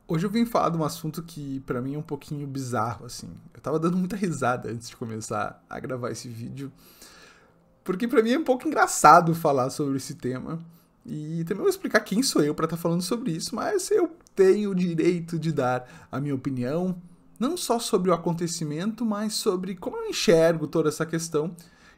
Hoje eu vim falar de um assunto que pra mim é um pouquinho bizarro, assim. Eu tava dando muita risada antes de começar a gravar esse vídeo, porque pra mim é um pouco engraçado falar sobre esse tema. E também vou explicar quem sou eu pra estar falando sobre isso, mas eu tenho o direito de dar a minha opinião, não só sobre o acontecimento, mas sobre como eu enxergo toda essa questão.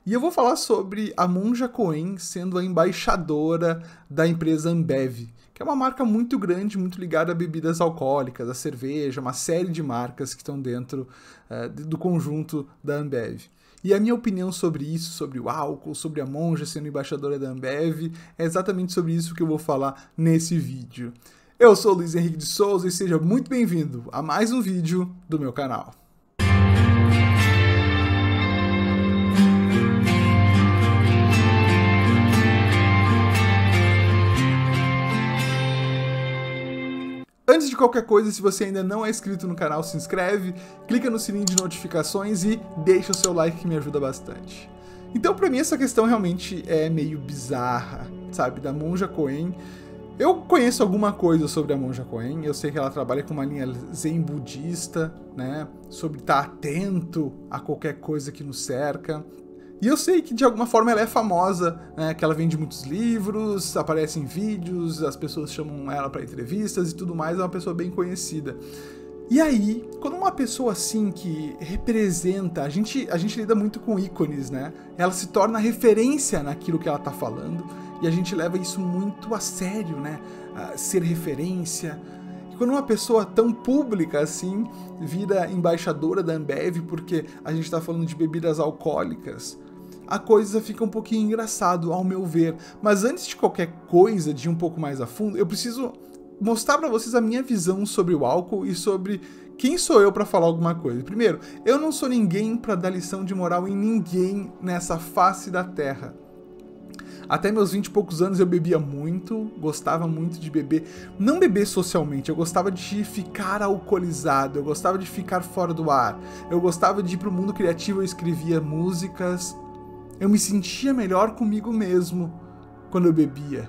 E eu vou falar sobre a Monja Coen sendo a embaixadora da empresa Ambev, que é uma marca muito grande, muito ligada a bebidas alcoólicas, a cerveja, uma série de marcas que estão dentro do conjunto da Ambev. E a minha opinião sobre isso, sobre o álcool, sobre a Monja sendo embaixadora da Ambev, é exatamente sobre isso que eu vou falar nesse vídeo. Eu sou o Luiz Henrique de Souza e seja muito bem-vindo a mais um vídeo do meu canal. Antes de qualquer coisa, se você ainda não é inscrito no canal, se inscreve, clica no sininho de notificações e deixa o seu like que me ajuda bastante. Então, pra mim, essa questão realmente é meio bizarra, sabe? Da Monja Coen. Eu conheço alguma coisa sobre a Monja Coen, eu sei que ela trabalha com uma linha zen budista, né? Sobre estar atento a qualquer coisa que nos cerca. E eu sei que de alguma forma ela é famosa, né, que ela vende muitos livros, aparece em vídeos, as pessoas chamam ela para entrevistas e tudo mais, é uma pessoa bem conhecida. E aí, quando uma pessoa assim que representa, a gente lida muito com ícones, né? Ela se torna referência naquilo que ela tá falando e a gente leva isso muito a sério, né? Ser referência. E quando uma pessoa tão pública assim vira embaixadora da Ambev porque a gente tá falando de bebidas alcoólicas, a coisa fica um pouquinho engraçado, ao meu ver. Mas antes de qualquer coisa, de ir um pouco mais a fundo, eu preciso mostrar pra vocês a minha visão sobre o álcool e sobre quem sou eu pra falar alguma coisa. Primeiro, eu não sou ninguém pra dar lição de moral em ninguém nessa face da terra. Até meus 20 e poucos anos eu bebia muito, gostava muito de beber. Não beber socialmente, eu gostava de ficar alcoolizado, eu gostava de ficar fora do ar. Eu gostava de ir pro mundo criativo, eu escrevia músicas. Eu me sentia melhor comigo mesmo quando eu bebia.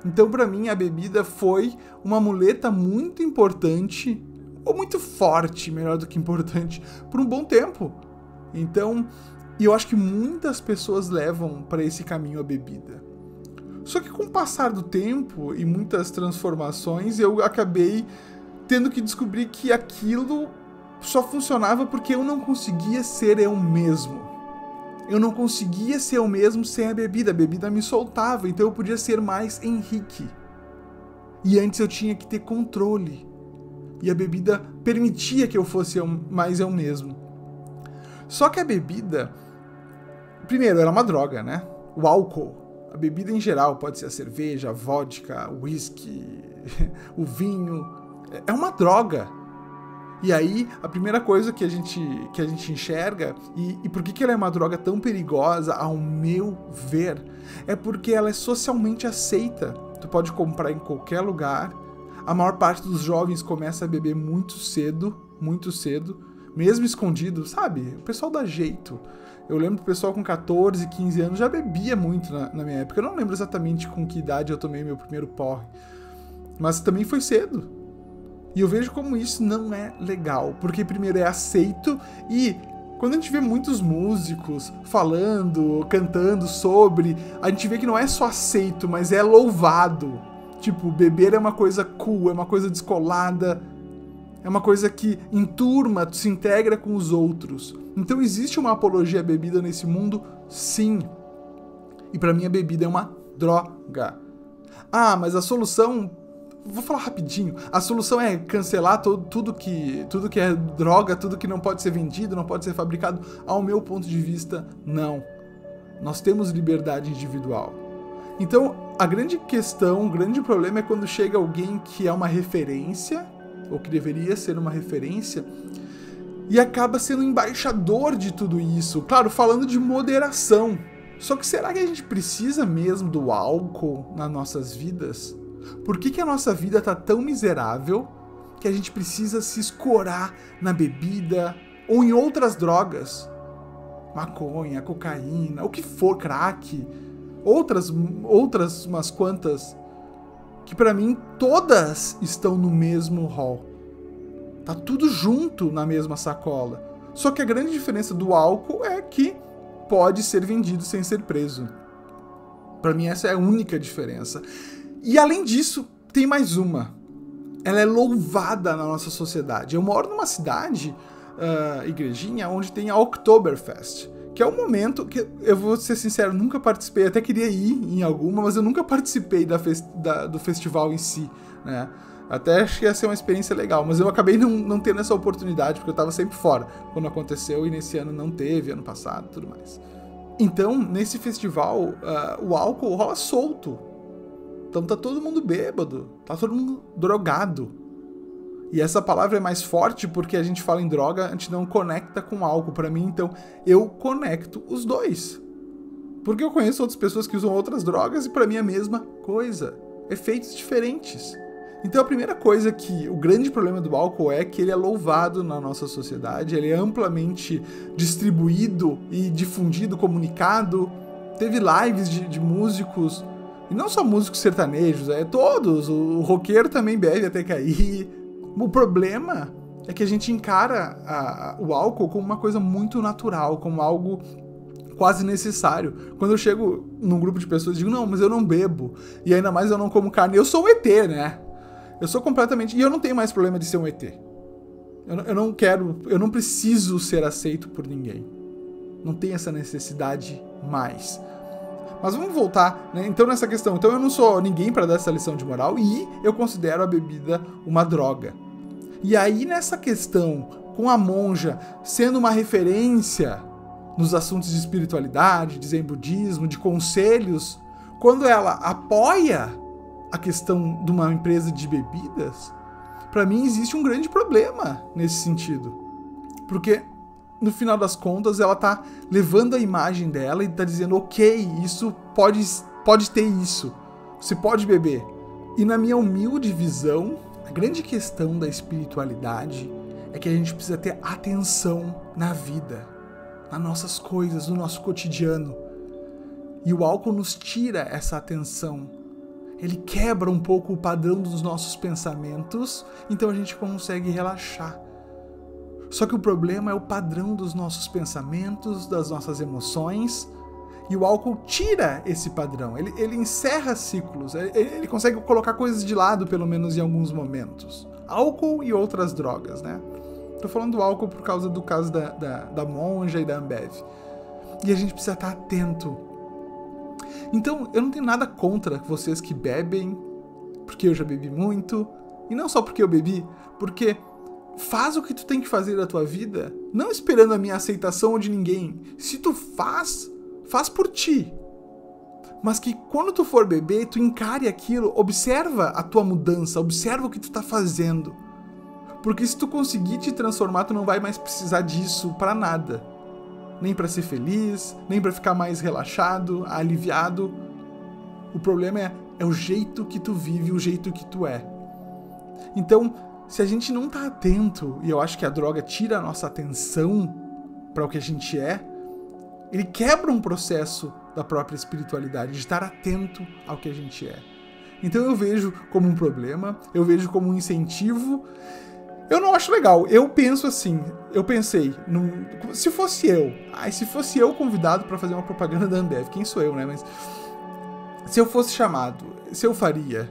Então, pra mim, a bebida foi uma muleta muito importante, ou muito forte, melhor do que importante, por um bom tempo. Então, eu acho que muitas pessoas levam para esse caminho a bebida. Só que com o passar do tempo e muitas transformações, eu acabei tendo que descobrir que aquilo só funcionava porque eu não conseguia ser eu mesmo. Eu não conseguia ser eu mesmo sem a bebida me soltava, então eu podia ser mais Henrique. E antes eu tinha que ter controle. E a bebida permitia que eu fosse mais eu mesmo. Só que a bebida, primeiro, ela é uma droga, né? O álcool, a bebida em geral, pode ser a cerveja, a vodka, o whisky, o vinho, é uma droga. E aí, a primeira coisa que a gente enxerga, e por que ela é uma droga tão perigosa, ao meu ver, é porque ela é socialmente aceita. Tu pode comprar em qualquer lugar. A maior parte dos jovens começa a beber muito cedo, mesmo escondido, sabe? O pessoal dá jeito. Eu lembro que o pessoal com 14, 15 anos já bebia muito na minha época. Eu não lembro exatamente com que idade eu tomei meu primeiro porre, mas também foi cedo. E eu vejo como isso não é legal, porque primeiro é aceito e quando a gente vê muitos músicos falando, cantando sobre, a gente vê que não é só aceito, mas é louvado. Tipo, beber é uma coisa cool, é uma coisa descolada, é uma coisa que em turma tu se integra com os outros. Então existe uma apologia à bebida nesse mundo? Sim. E pra mim a bebida é uma droga. Ah, mas a solução... Vou falar rapidinho. A solução é cancelar tudo que é droga, tudo que não pode ser vendido, não pode ser fabricado. Ao meu ponto de vista, não. Nós temos liberdade individual. Então, a grande questão, o grande problema é quando chega alguém que é uma referência, ou que deveria ser uma referência, e acaba sendo embaixador de tudo isso. Claro, falando de moderação. Só que será que a gente precisa mesmo do álcool nas nossas vidas? Por que a nossa vida tá tão miserável que a gente precisa se escorar na bebida ou em outras drogas? Maconha, cocaína, o que for, crack, outras umas quantas que pra mim todas estão no mesmo hall. Tá tudo junto na mesma sacola. Só que a grande diferença do álcool é que pode ser vendido sem ser preso. Pra mim essa é a única diferença. E além disso, tem mais uma. Ela é louvada na nossa sociedade. Eu moro numa cidade, igrejinha, onde tem a Oktoberfest, que é um momento que, eu vou ser sincero, nunca participei, até queria ir em alguma, mas eu nunca participei do festival em si, né? Até acho que ia ser uma experiência legal, mas eu acabei não tendo essa oportunidade, porque eu tava sempre fora quando aconteceu, e nesse ano não teve, ano passado e tudo mais. Então, nesse festival, o álcool rola solto. Então tá todo mundo bêbado, tá todo mundo drogado. E essa palavra é mais forte porque a gente fala em droga, a gente não conecta com álcool. Pra mim, então, eu conecto os dois. Porque eu conheço outras pessoas que usam outras drogas e pra mim é a mesma coisa. Efeitos diferentes. Então a primeira coisa o grande problema do álcool é que ele é louvado na nossa sociedade, ele é amplamente distribuído e difundido, comunicado. Teve lives de músicos, e não só músicos sertanejos, todos, o roqueiro também bebe até cair. O problema é que a gente encara o álcool como uma coisa muito natural, como algo quase necessário. Quando eu chego num grupo de pessoas e digo, não, mas eu não bebo, e ainda mais eu não como carne, eu sou um ET, né? Eu sou completamente... E eu não tenho mais problema de ser um ET. Eu não preciso ser aceito por ninguém. Não tenho essa necessidade mais. Mas vamos voltar, né? Então nessa questão. Então eu não sou ninguém para dar essa lição de moral e eu considero a bebida uma droga. E aí nessa questão, com a monja sendo uma referência nos assuntos de espiritualidade, de zen budismo, de conselhos, quando ela apoia a questão de uma empresa de bebidas, para mim existe um grande problema nesse sentido. Porque, no final das contas, ela tá levando a imagem dela e tá dizendo, ok, isso pode ter isso, você pode beber. E na minha humilde visão, a grande questão da espiritualidade é que a gente precisa ter atenção na vida, nas nossas coisas, no nosso cotidiano. E o álcool nos tira essa atenção. Ele quebra um pouco o padrão dos nossos pensamentos, então a gente consegue relaxar. Só que o problema é o padrão dos nossos pensamentos, das nossas emoções, e o álcool tira esse padrão. Ele encerra ciclos, ele consegue colocar coisas de lado, pelo menos em alguns momentos. Álcool e outras drogas, né? Tô falando do álcool por causa do caso da monja e da Ambev. E a gente precisa estar atento. Então, eu não tenho nada contra vocês que bebem, porque eu já bebi muito, e não só porque eu bebi, porque faz o que tu tem que fazer da tua vida, não esperando a minha aceitação ou de ninguém. Se tu faz por ti. Mas que quando tu for beber, tu encare aquilo, observa a tua mudança, observa o que tu tá fazendo. Porque se tu conseguir te transformar, tu não vai mais precisar disso pra nada. Nem pra ser feliz, nem pra ficar mais relaxado, aliviado. O problema é o jeito que tu vive, o jeito que tu é. Então, se a gente não tá atento, e eu acho que a droga tira a nossa atenção para o que a gente é, ele quebra um processo da própria espiritualidade, de estar atento ao que a gente é. Então eu vejo como um problema, eu vejo como um incentivo. Eu não acho legal. Eu penso assim, eu pensei, se fosse eu convidado para fazer uma propaganda da Ambev, quem sou eu, né? Mas se eu fosse chamado, se eu faria.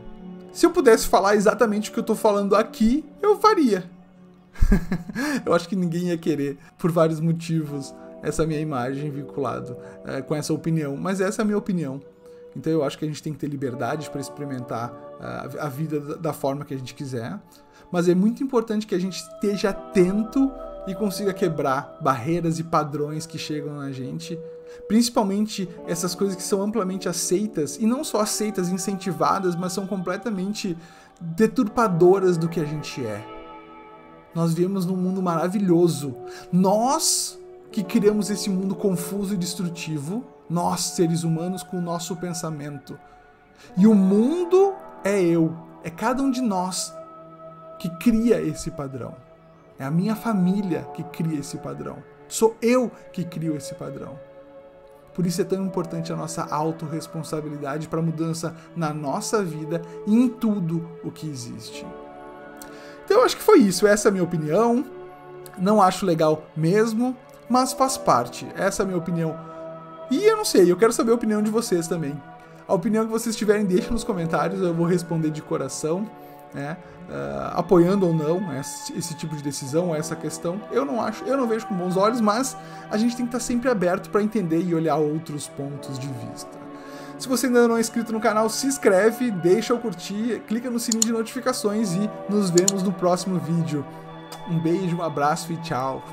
Se eu pudesse falar exatamente o que eu tô falando aqui, eu faria. Eu acho que ninguém ia querer, por vários motivos, essa minha imagem vinculada com essa opinião. Mas essa é a minha opinião. Então eu acho que a gente tem que ter liberdade para experimentar a vida da forma que a gente quiser. Mas é muito importante que a gente esteja atento e consiga quebrar barreiras e padrões que chegam na gente. Principalmente essas coisas que são amplamente aceitas, e não só aceitas, incentivadas, mas são completamente deturpadoras do que a gente é. Nós vivemos num mundo maravilhoso. Nós que criamos esse mundo confuso e destrutivo, nós, seres humanos, com o nosso pensamento. E o mundo é cada um de nós que cria esse padrão. É a minha família que cria esse padrão. Sou eu que crio esse padrão. Por isso é tão importante a nossa autorresponsabilidade para mudança na nossa vida e em tudo o que existe. Então eu acho que foi isso, essa é a minha opinião. Não acho legal mesmo, mas faz parte. Essa é a minha opinião. E eu não sei, eu quero saber a opinião de vocês também. A opinião que vocês tiverem, deixem nos comentários, eu vou responder de coração, né? Apoiando ou não esse tipo de decisão, essa questão. Eu não vejo com bons olhos, mas a gente tem que estar sempre aberto para entender e olhar outros pontos de vista. Se você ainda não é inscrito no canal, se inscreve, deixa o curtir, clica no sininho de notificações e nos vemos no próximo vídeo. Um beijo, um abraço e tchau!